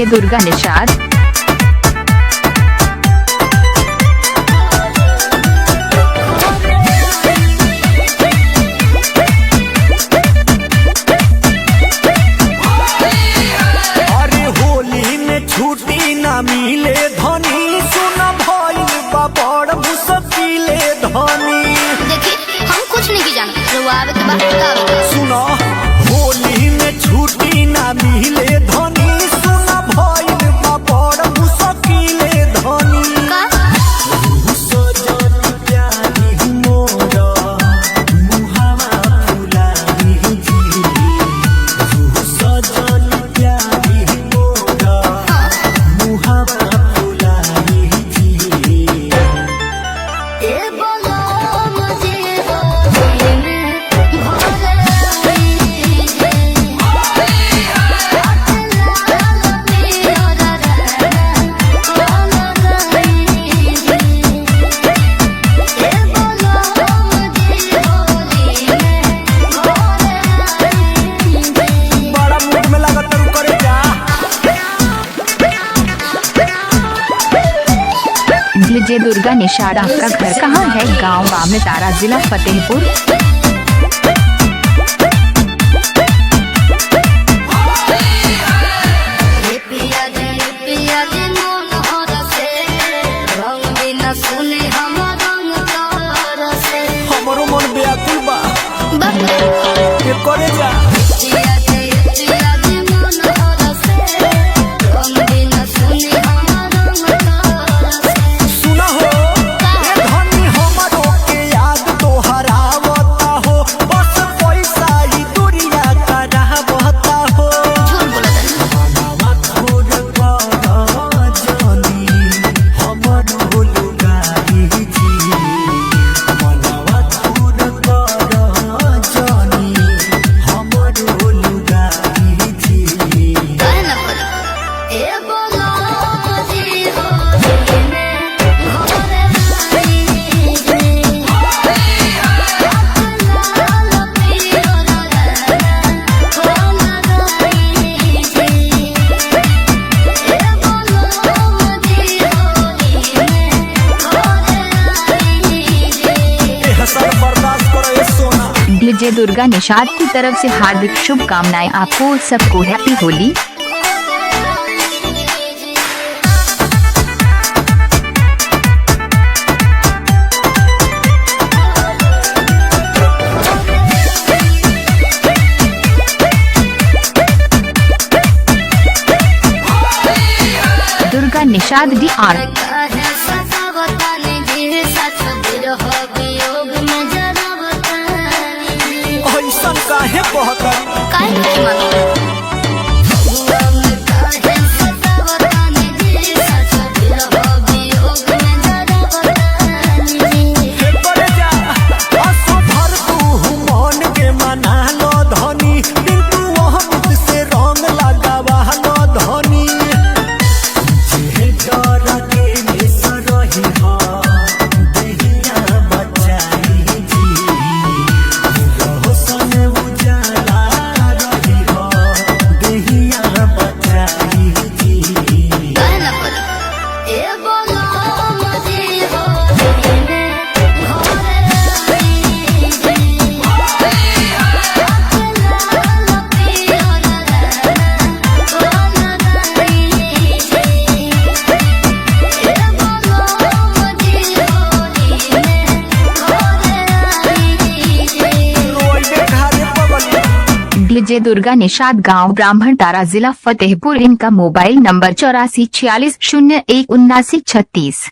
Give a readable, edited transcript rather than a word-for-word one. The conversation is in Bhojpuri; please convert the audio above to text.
डीजे दुर्गा निषाद। अरे होली में छुट्टी ना मिले धनी, सुना भइल बा बड़ मुश्किले धनी। देखी हम कुछ नहीं की जाना, रउआ आवे के बाद बताओ। सुनो होली में छुट्टी ना मिले धनी, सुना भइल बा बड़ मुश्किले धनी। का सजन प्यारी मोरा मुहावा फुलाई जी, सजन प्यारी मोरा मुहावा फुलाई जी। ए बोलो मुझे होली में भोले आई जे, लाल पियो रे कोन गई जे। ए बोलो मुझे होली में भोले आई जे। बड़ा मूड में लगा तरू करे जा। डीजे दुर्गा निषाद। आपका घर कहाँ है? गांव वामतारा, जिला फतेहपुर। पिया जे मन हरसे, रंग बिना सुने हम रंग तरसे। हमरो मन व्याकुल बा, बाप ये करे जा। पिया जे मन हरसे, रंग बिना सुने हम रंग तरसे। सुना हो ये धनी हमरो के याद तोहरावता हो, बस पैसा ही दुनिया करावता हो। झूठ बोला था। मनवा थोर बड़ा जानी हमरो लुगाई जी, मनवा थोर बड़ा जानी हमरो लुगाई जी। काहे ना बोला? ए बोलो मुझे होली में भोले आई जे, लाल पियो रे कोन गई जे। ए बोलो मुझे होली में भोले आई जे। ए हसन बर्दाश्त करो ये सोना। डीजे दुर्गा निषाद की तरफ से हार्दिक शुभकामनाएं आपको सबको। हैप्पी होली। दुर्गा निषाद DR। काहे सतावतानी जी, सच बिरह वियोग में जरवतानी। ऐसन काहे कहता काहे नहीं मानो? काहे सतावतानी जी, सच बिरह वियोग में जरवतानी। हे करे जा। असो भर तू मन के मना लो धनी, किंतु वह मुझसे रंग लगावा लो धनी। जे डर के निसरही हा देहिया बचाई जी, रोशन उजाला रही हा देहिया बचाई जी। काहे ना बोला? ए बोलो मुझे होली में भोले आई जे, लाल पियो रे कोन गई जे। ए बोलो मुझे होली में भोले आई जे। रोइबे घारे पगली। डीजे दुर्गा निषाद। गांव ब्राह्मण तारा, जिला फतेहपुर। इनका मोबाइल नंबर 8446017936।